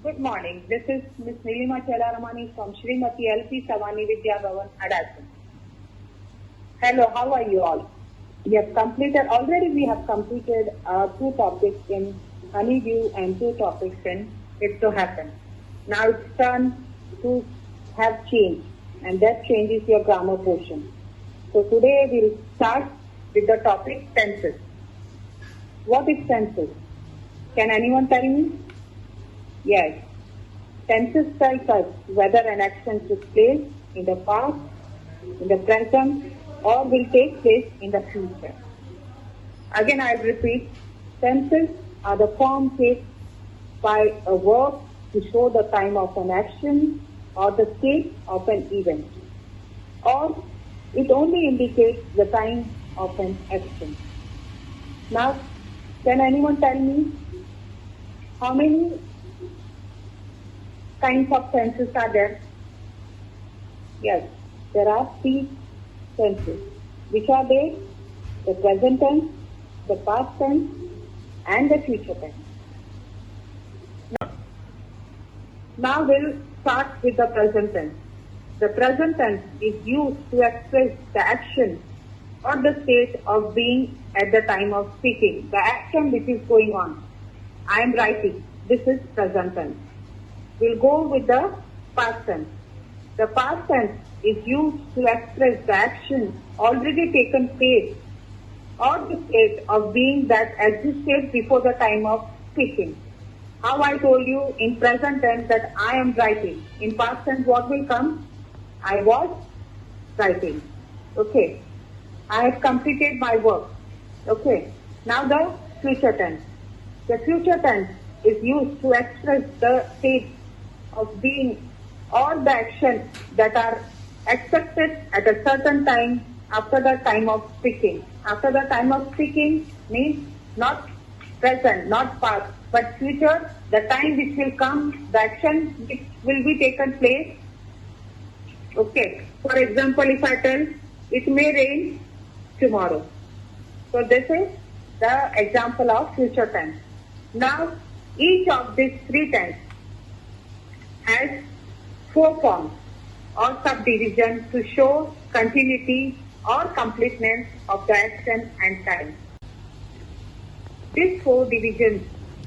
Good morning. This is Ms. Nilima Chelaramani from Srimati L.P. Savani Vidya Bhavan, Adasan. Hello, how are you all? We have completed 2 topics in honeydew and 2 topics in it to happen. Now it's turn to have change, and that change is your grammar portion. So today we'll start with the topic tenses. What is tenses? Can anyone tell me? Yes. Tenses tells us whether an action took place in the past, in the present, or will take place in the future. Again, I'll repeat. Tenses are the form taken by a verb to show the time of an action or the state of an event, or it only indicates the time of an action. Now, can anyone tell me how many kinds of tenses are there? Yes, there are 3 tenses. Which are they? The present tense, the past tense, and the future tense. Now we'll start with the present tense. The present tense is used to express the action or the state of being at the time of speaking. The action which is going on. I am writing. This is present tense. We'll go with the past tense. The past tense is used to express the action already taken place or the state of being that existed before the time of speaking. How I told you in present tense that I am writing. In past tense, what will come? I was writing. Okay. I have completed my work. Okay. Now the future tense. The future tense is used to express the state of being or the action that are expected at a certain time after the time of speaking. After the time of speaking means not present, not past, but future, the time which will come, the action which will be taken place. Okay. For example, if I tell, it may rain tomorrow. So this is the example of future tense. Now, each of these 3 tenses has 4 forms or subdivision to show continuity or completeness of the action and time. These 4 subdivisions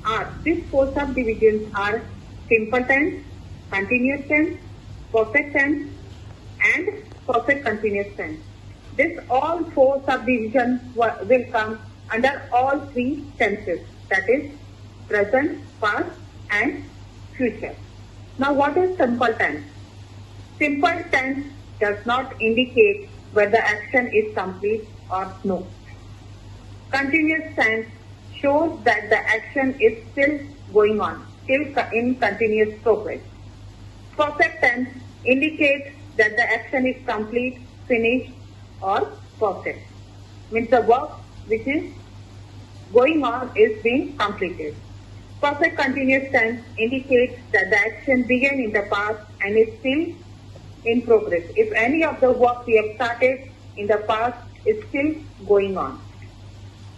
are simple tense, continuous tense, perfect tense, and perfect continuous tense. This all 4 subdivisions will come under all 3 tenses, that is present, past, and future. Now, what is simple tense? Simple tense does not indicate whether action is complete or no. Continuous tense shows that the action is still going on, still in continuous progress. Perfect tense indicates that the action is complete, finished, or perfect. Means the work which is going on is being completed. Perfect continuous tense indicates that the action began in the past and is still in progress. If any of the work we have started in the past is still going on.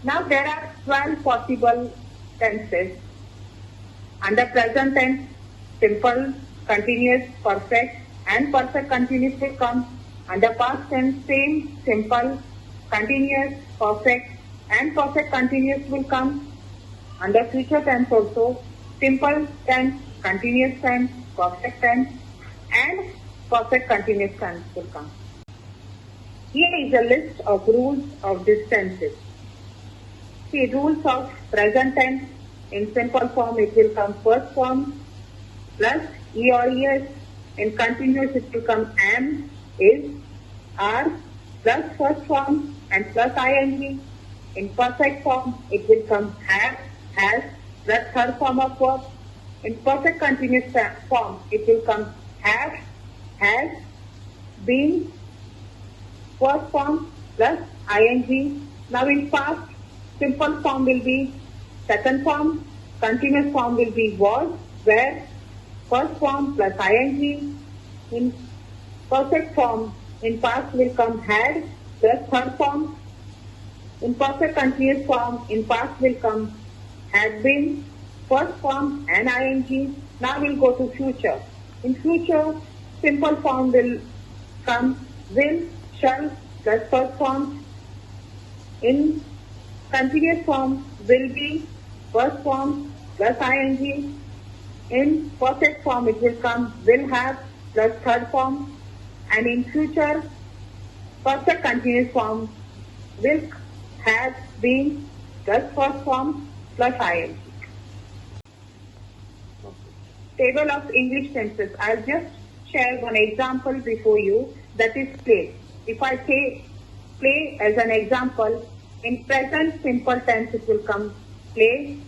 Now there are 12 possible tenses. Under present tense, simple, continuous, perfect, and perfect continuous will come. Under past tense, same, simple, continuous, perfect, and perfect continuous will come. Under future tense also, simple tense, continuous tense, perfect tense, and perfect continuous tense will come. Here is a list of rules of these tenses. See, rules of present tense. In simple form, it will come first form plus e or es. In continuous, it will come am, is, are plus first form and plus ing. In perfect form, it will come have, has, plus third form of verb. In perfect continuous form, it will come have, has, been, first form plus ing. Now in past, simple form will be second form, continuous form will be was, where, first form plus ing. In perfect form, in past will come had plus third form. In perfect continuous form, in past will come had been first form and ing. Now we'll go to future. In future, simple form will come will, shall plus first form. In continuous form will be first form plus ing. In perfect form it will come will have plus third form. And in future, perfect continuous form will have been plus first form plus ing. Table of English tenses. I'll just share one example before you, that is play. If I say play as an example, in present simple tense it will come play.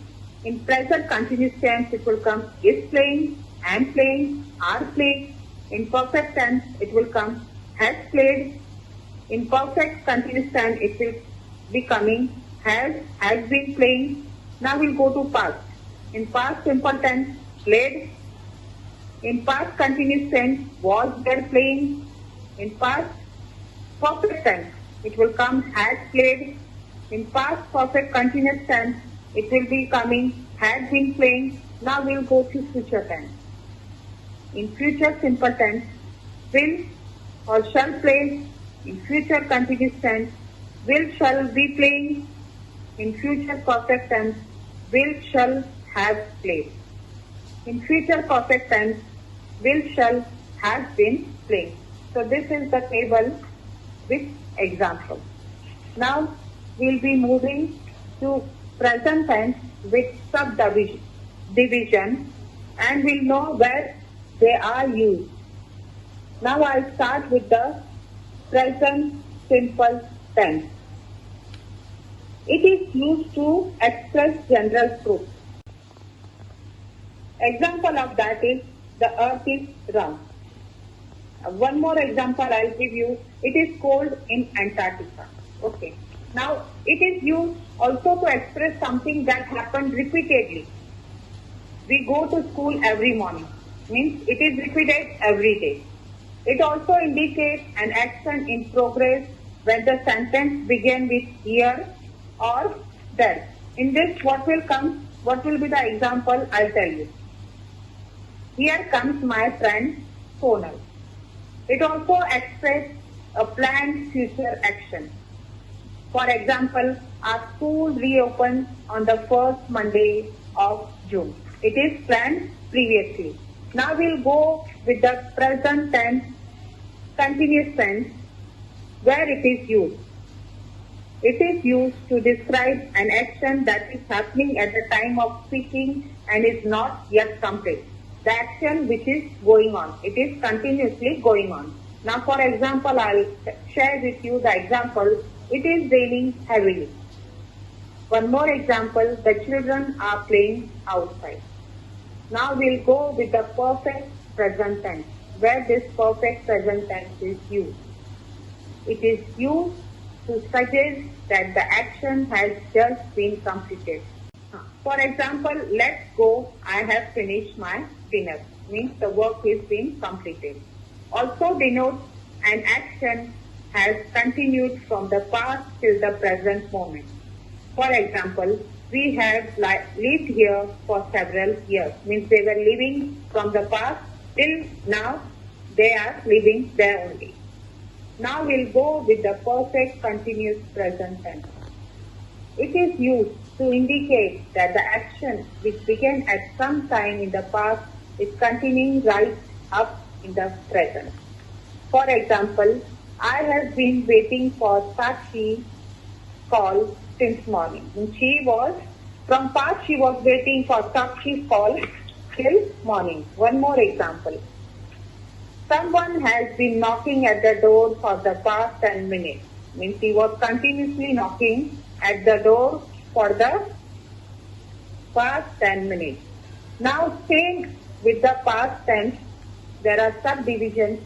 In present continuous tense it will come is playing, am playing, are playing. In perfect tense it will come has played. In perfect continuous tense it will be coming has been playing. Now we'll go to past. In past simple tense, played. In past continuous tense, was there playing. In past perfect tense, it will come has played. In past perfect continuous tense, it will be coming had been playing. Now we'll go to future tense. In future simple tense, will or shall play. In future continuous tense, will shall be playing. In future perfect tense, will shall have played. In future perfect tense, will shall have been playing. So this is the table with example. Now we'll be moving to present tense with subdivision and we'll know where they are used. Now I'll start with the present simple tense. It is used to express general truth. Example of that is the earth is round. One more example I'll give you. It is cold in Antarctica. Okay. Now it is used also to express something that happened repeatedly. We go to school every morning. Means it is repeated every day. It also indicates an action in progress when the sentence begins with here or there. In this, what will come? What will be the example? I'll tell you. Here comes my friend Sonal. It also expresses a planned future action. For example, our school reopens on the first Monday of June. It is planned previously. Now we'll go with the present tense, continuous tense, where it is used. It is used to describe an action that is happening at the time of speaking and is not yet complete. The action which is going on. It is continuously going on. Now for example, I'll share with you the example. It is raining heavily. One more example, the children are playing outside. Now we'll go with the perfect present tense, where this perfect present tense is used. It is used to suggest that the action has just been completed. For example, let's go, I have finished my dinner. Means the work is being completed. Also denotes an action has continued from the past till the present moment. For example, we have lived here for several years. Means they were living from the past till now they are living there only. Now we'll go with the perfect continuous present tense. It is used to indicate that the action which began at some time in the past is continuing right up in the present. For example, I have been waiting for Sakshi call since morning. She was waiting for Sakshi's call till morning. One more example. Someone has been knocking at the door for the past 10 minutes. Means he was continuously knocking at the door for the past 10 minutes. Now same with the past tense, there are subdivisions,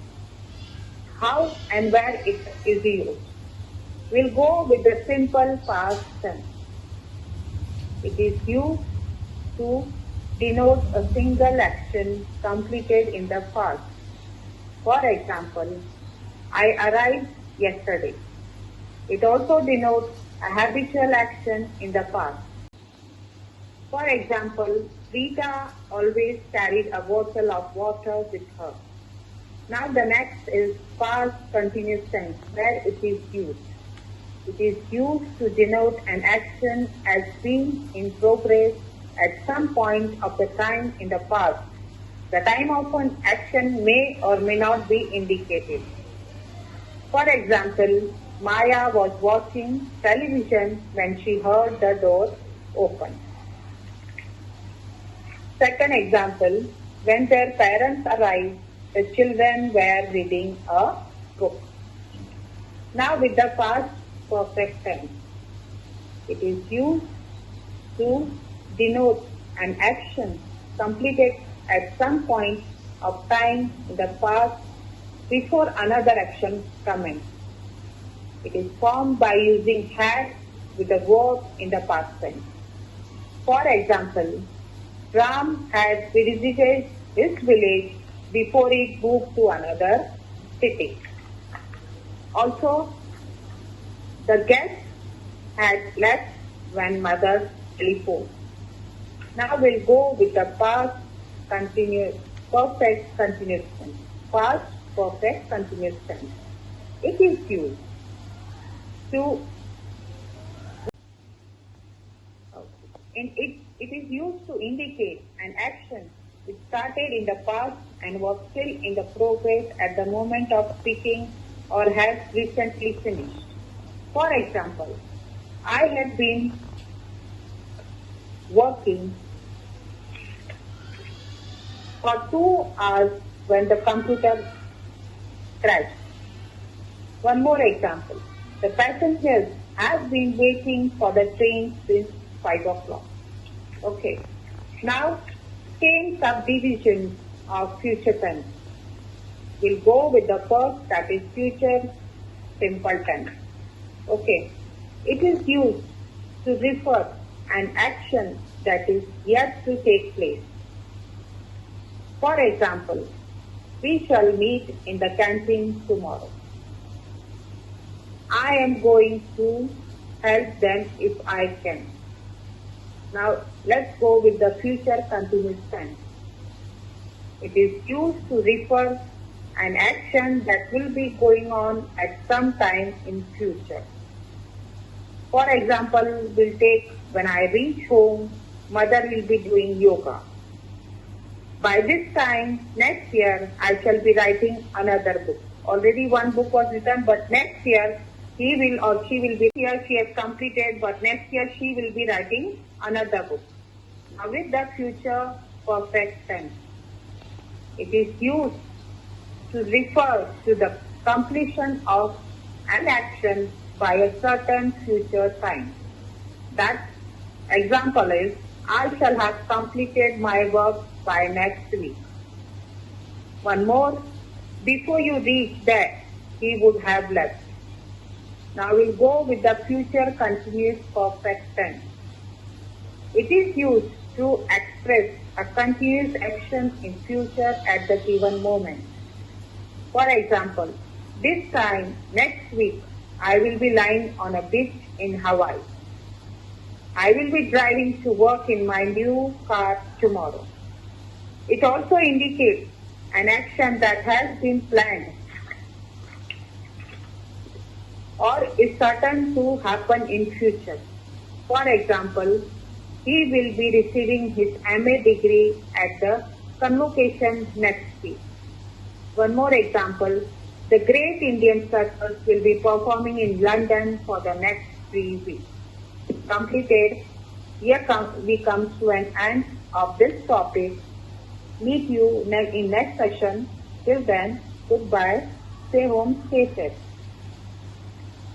how and where it is used. We'll go with the simple past tense. It is used to denote a single action completed in the past. For example, I arrived yesterday. It also denotes a habitual action in the past. For example, Rita always carried a bottle of water with her. Now the next is past continuous tense, where it is used. It is used to denote an action as being in progress at some point of the time in the past. The time of an action may or may not be indicated. For example, Maya was watching television when she heard the door open. Second example, when their parents arrived, the children were reading a book. Now with the past perfect tense, it is used to denote an action completed at some point of time in the past before another action commenced. It is formed by using had with the verb in the past tense. For example, Ram had visited his village before he moved to another city. Also, the guest had left when mother telephoned. Now we'll go with the past continuous, perfect continuous tense. Past perfect continuous tense. It is used to it is used to indicate an action which started in the past and was still in the progress at the moment of speaking or has recently finished. For example, I had been working for 2 hours when the computer crashed. One more example. The passengers have been waiting for the train since 5 o'clock. Okay. Now, same subdivisions of future tense. We'll go with the first, that is future simple tense. Okay. It is used to refer an action that is yet to take place. For example, we shall meet in the canteen tomorrow. I am going to help them if I can. Now, let's go with the future continuous tense. It is used to refer an action that will be going on at some time in future. For example, we'll take when I reach home, mother will be doing yoga. By this time, next year, I shall be writing another book. Already one book was written, but next year, he will or she will be here, she has completed, but next year she will be writing another book. Now with the future perfect tense, it is used to refer to the completion of an action by a certain future time. That example is, I shall have completed my work by next week. One more, before you reach there, he would have left. Now we'll go with the future continuous perfect tense. It is used to express a continuous action in future at the given moment. For example, this time next week, I will be lying on a beach in Hawaii. I will be driving to work in my new car tomorrow. It also indicates an action that has been planned or is certain to happen in future. For example, he will be receiving his MA degree at the convocation next week. One more example, the Great Indian Circus will be performing in London for the next 3 weeks. Completed. Here we come to an end of this topic. Meet you in next session. Till then, goodbye. Stay home, stay safe.